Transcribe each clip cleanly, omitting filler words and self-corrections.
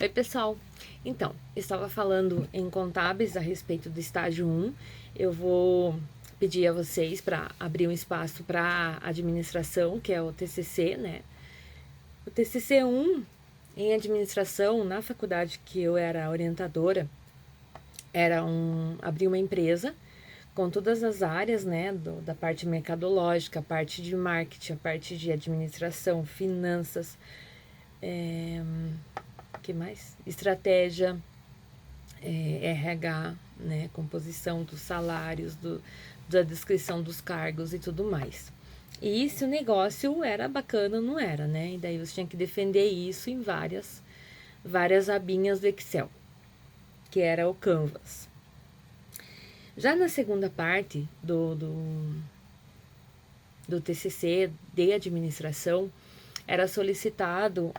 Oi, pessoal. Então, estava falando em contábeis a respeito do estágio 1. Eu vou pedir a vocês para abrir um espaço para administração, que é o TCC, né? O TCC 1 em administração, na faculdade que eu era orientadora, abrir uma empresa com todas as áreas, né, da parte mercadológica, a parte de marketing, a parte de administração, finanças, que mais? Estratégia, RH, né, composição dos salários, da descrição dos cargos e tudo mais. E se o negócio era bacana, não era, né? E daí você tinha que defender isso em várias abinhas do Excel, que era o Canvas. Já na segunda parte do TCC de administração, era solicitado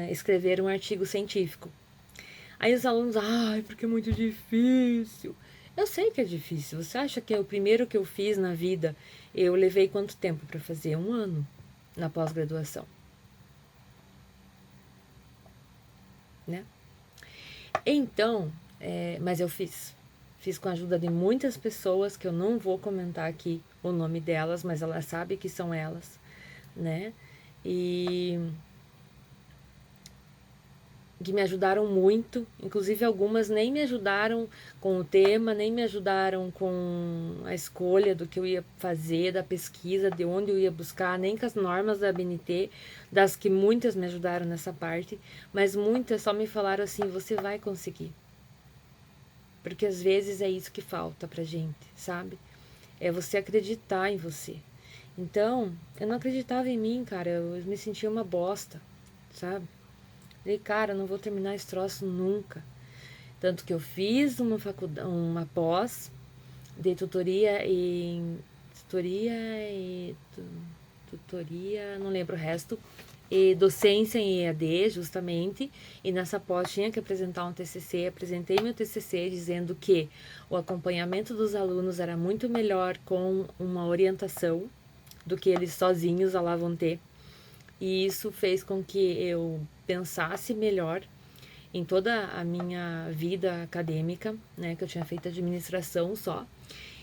escrever um artigo científico. Aí os alunos, ai, porque é muito difícil. Eu sei que é difícil. Você acha que é o primeiro que eu fiz na vida, eu levei quanto tempo para fazer? 1 ano na pós-graduação, né? Então, mas eu fiz. Fiz com a ajuda de muitas pessoas, que eu não vou comentar aqui o nome delas, mas elas sabem que são elas, né? E que me ajudaram muito, inclusive algumas nem me ajudaram com o tema, nem me ajudaram com a escolha do que eu ia fazer, da pesquisa, de onde eu ia buscar, nem com as normas da ABNT, das que muitas me ajudaram nessa parte, mas muitas só me falaram assim: você vai conseguir. Porque às vezes é isso que falta pra gente, sabe? É você acreditar em você. Então, eu não acreditava em mim, cara, eu me sentia uma bosta, sabe? Falei, cara, não vou terminar esse troço nunca. Tanto que eu fiz uma faculdade, uma pós de tutoria, não lembro o resto, e docência em EAD, justamente, e nessa pós tinha que apresentar um TCC, apresentei meu TCC dizendo que o acompanhamento dos alunos era muito melhor com uma orientação do que eles sozinhos lá vão ter, e isso fez com que eu pensasse melhor em toda a minha vida acadêmica, né, que eu tinha feito administração só.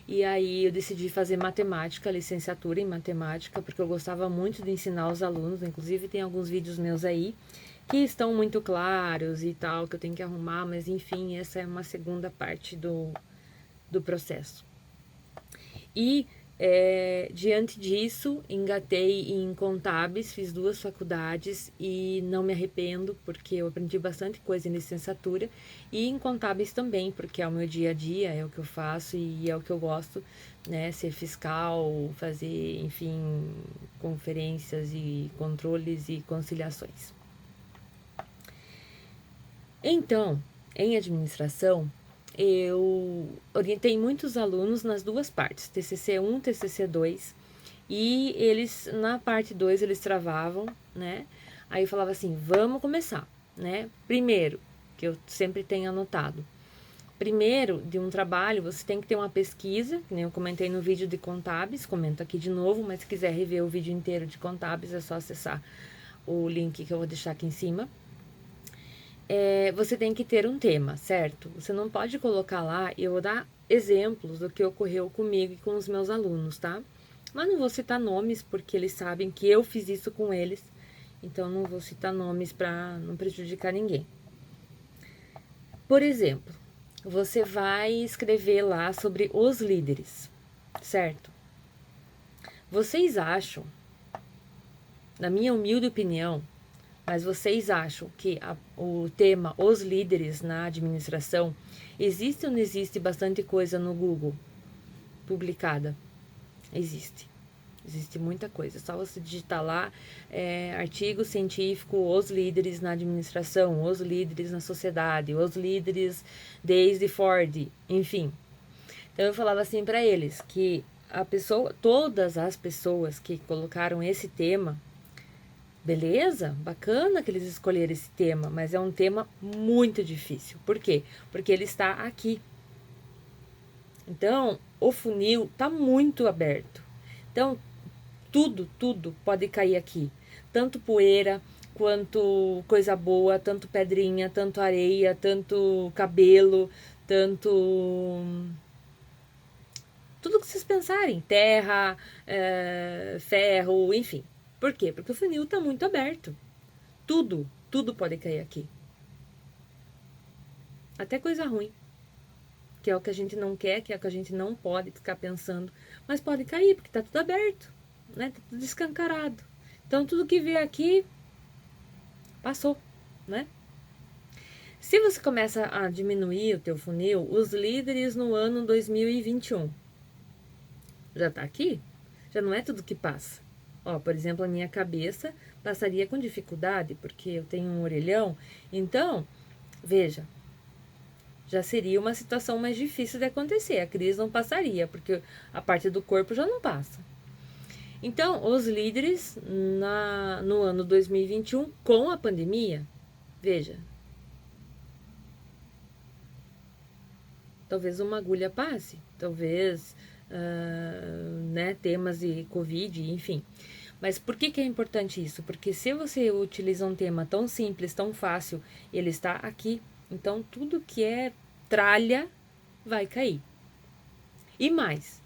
E aí eu decidi fazer matemática, licenciatura em matemática, porque eu gostava muito de ensinar os alunos, inclusive tem alguns vídeos meus aí que estão muito claros e tal, que eu tenho que arrumar, mas enfim, essa é uma segunda parte do processo. E diante disso, engatei em contábeis, fiz 2 faculdades e não me arrependo, porque eu aprendi bastante coisa em licenciatura, e em contábeis também, porque é o meu dia a dia, é o que eu faço e é o que eu gosto, né? Ser fiscal, fazer, enfim, conferências e controles e conciliações. Então, em administração, eu orientei muitos alunos nas duas partes, TCC 1, TCC 2, e eles, na parte 2, eles travavam, né? Aí eu falava assim, vamos começar, né? Primeiro, que eu sempre tenho anotado, primeiro, de um trabalho, você tem que ter uma pesquisa, que nem eu comentei no vídeo de contábeis, comento aqui de novo, mas se quiser rever o vídeo inteiro de contábeis, é só acessar o link que eu vou deixar aqui em cima. Você tem que ter um tema, certo? Você não pode colocar lá, eu vou dar exemplos do que ocorreu comigo e com os meus alunos, tá? Mas não vou citar nomes, porque eles sabem que eu fiz isso com eles, então não vou citar nomes para não prejudicar ninguém. Por exemplo, você vai escrever lá sobre os líderes, certo? Vocês acham, na minha humilde opinião, mas vocês acham que o tema os líderes na administração, existe ou não existe bastante coisa no Google publicada? Existe. Existe muita coisa. Só você digitar lá artigo científico, os líderes na administração, os líderes na sociedade, os líderes desde Ford, enfim. Então eu falava assim para eles que todas as pessoas que colocaram esse tema, beleza, bacana que eles escolheram esse tema, mas é um tema muito difícil. Por quê? Porque ele está aqui. Então, o funil está muito aberto. Então, tudo pode cair aqui. Tanto poeira, quanto coisa boa, tanto pedrinha, tanto areia, tanto cabelo, tanto tudo que vocês pensarem, terra, ferro, enfim. Por quê? Porque o funil está muito aberto. Tudo pode cair aqui. Até coisa ruim, que é o que a gente não quer, que é o que a gente não pode ficar pensando, mas pode cair, porque está tudo aberto, né? Tá tudo escancarado. Então, tudo que vier aqui, passou, né? Se você começa a diminuir o teu funil, os líderes no ano 2021 já tá aqui? Já não é tudo que passa. Ó, por exemplo, a minha cabeça passaria com dificuldade, porque eu tenho um orelhão. Então, veja, já seria uma situação mais difícil de acontecer. A crise não passaria, porque a parte do corpo já não passa. Então, os líderes no ano 2021, com a pandemia, veja, talvez uma agulha passe, talvez né, temas de Covid, enfim. Mas por que é importante isso? Porque se você utiliza um tema tão simples, tão fácil, ele está aqui, então tudo que é tralha vai cair. E mais,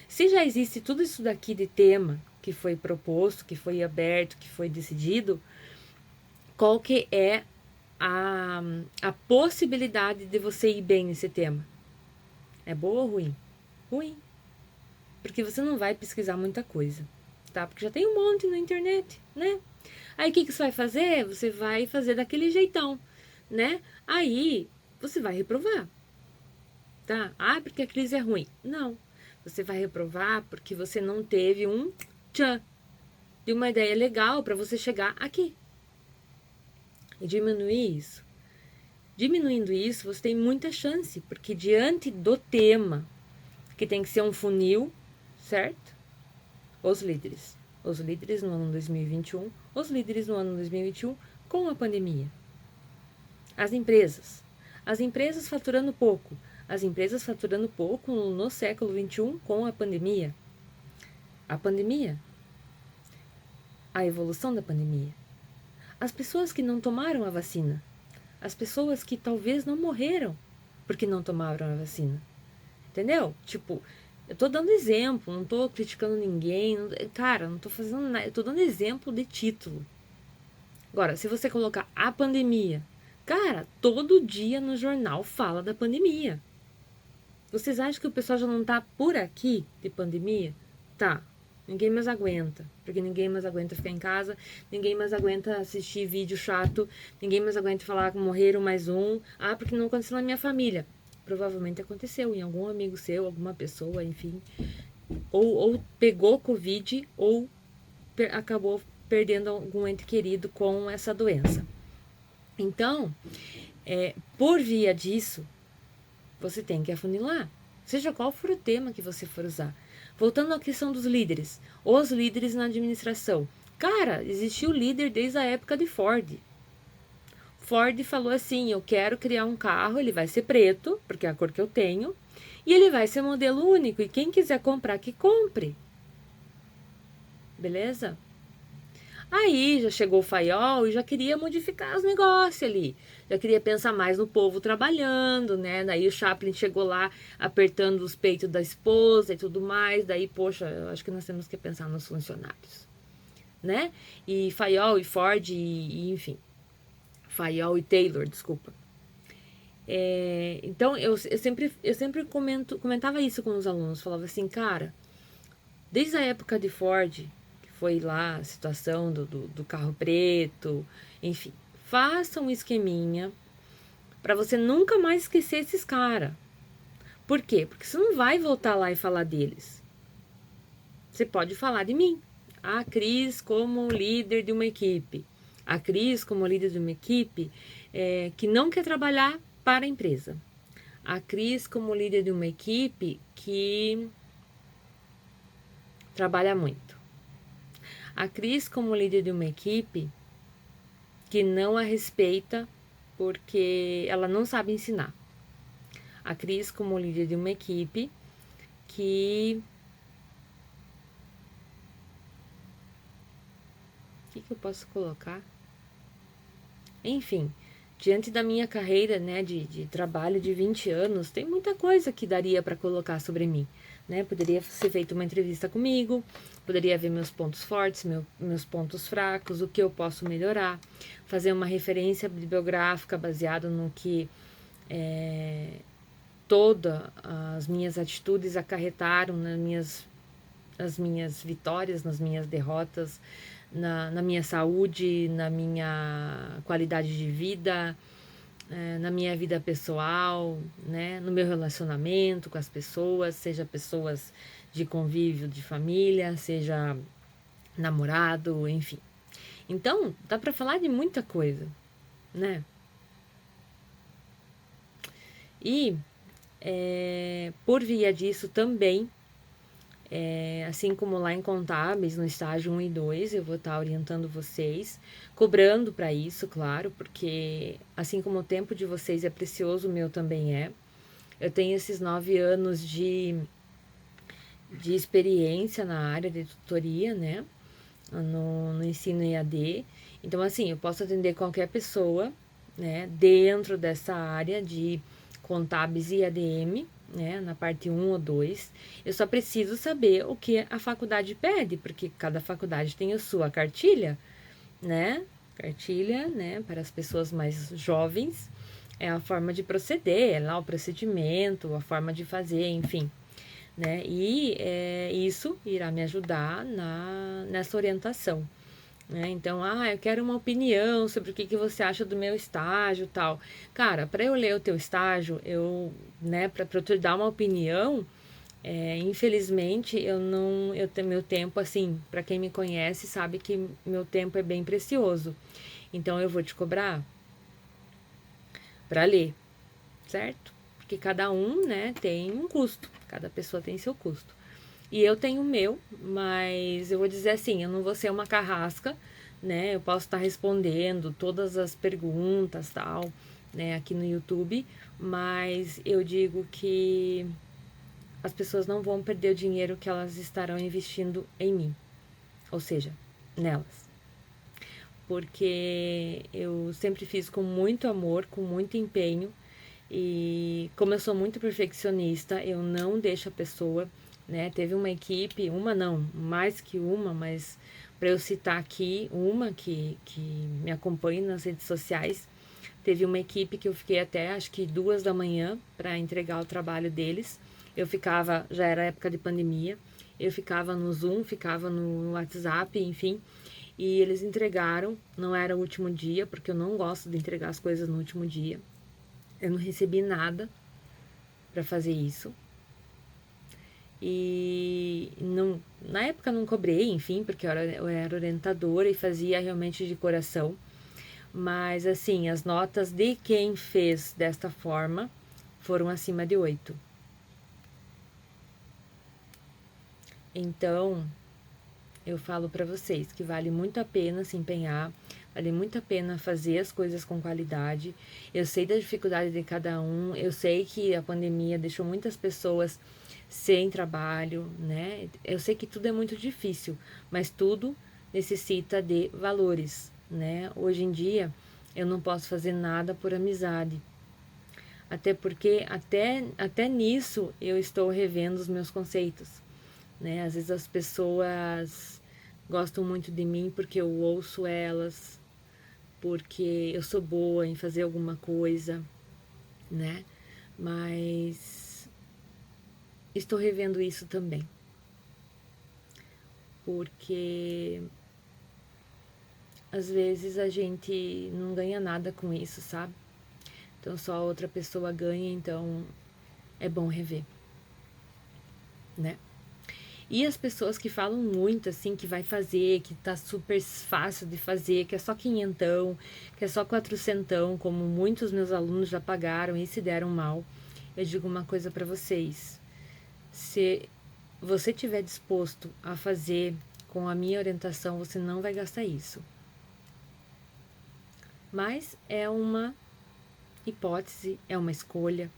se já existe tudo isso daqui de tema que foi proposto, que foi aberto, que foi decidido, qual que é a possibilidade de você ir bem nesse tema? É boa ou ruim? Ruim. Porque você não vai pesquisar muita coisa, tá? Porque já tem um monte na internet, né? Aí o que você vai fazer? Você vai fazer daquele jeitão, né? Aí você vai reprovar, tá? Ah, porque a crise é ruim. Não. Você vai reprovar porque você não teve um tchan de uma ideia legal para você chegar aqui. E diminuir isso. Diminuindo isso, você tem muita chance, porque diante do tema, que tem que ser um funil, certo? Os líderes no ano 2021, os líderes no ano 2021 com a pandemia. As empresas faturando pouco, as empresas faturando pouco no século 21 com a pandemia. A pandemia, a evolução da pandemia. As pessoas que não tomaram a vacina, as pessoas que talvez não morreram porque não tomaram a vacina. Entendeu? Tipo, eu tô dando exemplo, não tô criticando ninguém. Cara, não tô fazendo nada. Eu tô dando exemplo de título. Agora, se você colocar a pandemia, cara, todo dia no jornal fala da pandemia. Vocês acham que o pessoal já não tá por aqui de pandemia? Tá. Ninguém mais aguenta. Porque ninguém mais aguenta ficar em casa, ninguém mais aguenta assistir vídeo chato, ninguém mais aguenta falar que morreram mais um. Ah, porque não aconteceu na minha família. Provavelmente aconteceu em algum amigo seu, alguma pessoa, enfim. Ou pegou Covid, ou acabou perdendo algum ente querido com essa doença. Então, por via disso, você tem que afunilar, seja qual for o tema que você for usar. Voltando à questão dos líderes, os líderes na administração. Cara, existiu líder desde a época de Ford. Ford falou assim: eu quero criar um carro, ele vai ser preto, porque é a cor que eu tenho, e ele vai ser modelo único, e quem quiser comprar, que compre. Beleza? Aí já chegou o Fayol e já queria modificar os negócios ali. Já queria pensar mais no povo trabalhando, né? Daí o Chaplin chegou lá apertando os peitos da esposa e tudo mais. Daí, poxa, eu acho que nós temos que pensar nos funcionários, né? E Fayol e Ford e enfim. Fayol e Taylor, desculpa. Então, eu sempre comentava isso com os alunos. Falava assim, cara, desde a época de Ford, foi lá a situação do carro preto, enfim. Faça um esqueminha para você nunca mais esquecer esses caras. Por quê? Porque você não vai voltar lá e falar deles. Você pode falar de mim. A Cris como líder de uma equipe. A Cris como líder de uma equipe que não quer trabalhar para a empresa. A Cris como líder de uma equipe que trabalha muito. A Cris como líder de uma equipe que não a respeita porque ela não sabe ensinar. A Cris como líder de uma equipe que... O que eu posso colocar? Enfim, diante da minha carreira, né, de trabalho de 20 anos, tem muita coisa que daria para colocar sobre mim, né? Poderia ser feita uma entrevista comigo, poderia ver meus pontos fortes, meus pontos fracos, o que eu posso melhorar, fazer uma referência bibliográfica baseado no que todas as minhas atitudes acarretaram nas minhas vitórias, nas minhas derrotas, na minha saúde, na minha qualidade de vida, na minha vida pessoal, né, no meu relacionamento com as pessoas, seja pessoas de convívio de família, seja namorado, enfim. Então, dá para falar de muita coisa, né? E por via disso também, assim como lá em Contábeis, no estágio 1 e 2, eu vou estar orientando vocês, cobrando para isso, claro, porque assim como o tempo de vocês é precioso, o meu também é. Eu tenho esses 9 anos de experiência na área de tutoria, né? No ensino EAD. Então, assim, eu posso atender qualquer pessoa, né? Dentro dessa área de contábeis e ADM, né? Na parte 1 ou 2. Eu só preciso saber o que a faculdade pede, porque cada faculdade tem a sua cartilha, né? Cartilha, né? Para as pessoas mais jovens, é a forma de proceder, é lá o procedimento, a forma de fazer, enfim, né? E isso irá me ajudar nessa orientação, né? Então, eu quero uma opinião sobre o que você acha do meu estágio, tal. Cara, para eu ler o teu estágio, né, para eu te dar uma opinião, infelizmente eu não, eu tenho meu tempo assim, para quem me conhece sabe que meu tempo é bem precioso. Então eu vou te cobrar para ler, certo? Porque cada um, né, tem um custo, cada pessoa tem seu custo. E eu tenho o meu, mas eu vou dizer assim, eu não vou ser uma carrasca, né? Eu posso estar respondendo todas as perguntas, tal, né, aqui no YouTube, mas eu digo que as pessoas não vão perder o dinheiro que elas estarão investindo em mim, ou seja, nelas. Porque eu sempre fiz com muito amor, com muito empenho, e como eu sou muito perfeccionista, eu não deixo a pessoa, né? Teve uma equipe, uma não, mais que uma, mas para eu citar aqui, uma que me acompanha nas redes sociais, teve uma equipe que eu fiquei até acho que 2 da manhã para entregar o trabalho deles. Eu ficava, já era época de pandemia, eu ficava no Zoom, ficava no WhatsApp, enfim, e eles entregaram. Não era o último dia, porque eu não gosto de entregar as coisas no último dia. Eu não recebi nada para fazer isso. E não, na época não cobrei, enfim, porque eu era orientadora e fazia realmente de coração. Mas assim, as notas de quem fez desta forma foram acima de 8. Então, eu falo para vocês que vale muito a pena se empenhar, vale muito a pena fazer as coisas com qualidade. Eu sei da dificuldade de cada um, eu sei que a pandemia deixou muitas pessoas sem trabalho, né? Eu sei que tudo é muito difícil, mas tudo necessita de valores, né? Hoje em dia, eu não posso fazer nada por amizade. Até porque, até nisso, eu estou revendo os meus conceitos, né? Às vezes as pessoas gostam muito de mim porque eu ouço elas, porque eu sou boa em fazer alguma coisa, né? Mas estou revendo isso também. Porque às vezes a gente não ganha nada com isso, sabe? Então só a outra pessoa ganha, então é bom rever, né? E as pessoas que falam muito assim, que vai fazer, que tá super fácil de fazer, que é só quinhentão, que é só quatrocentão, como muitos meus alunos já pagaram e se deram mal. Eu digo uma coisa para vocês: se você tiver disposto a fazer com a minha orientação, você não vai gastar isso. Mas é uma hipótese, é uma escolha.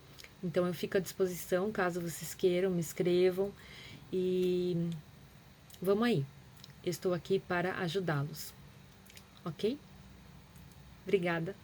Então eu fico à disposição, caso vocês queiram, me escrevam e vamos aí. Estou aqui para ajudá-los, ok? Obrigada.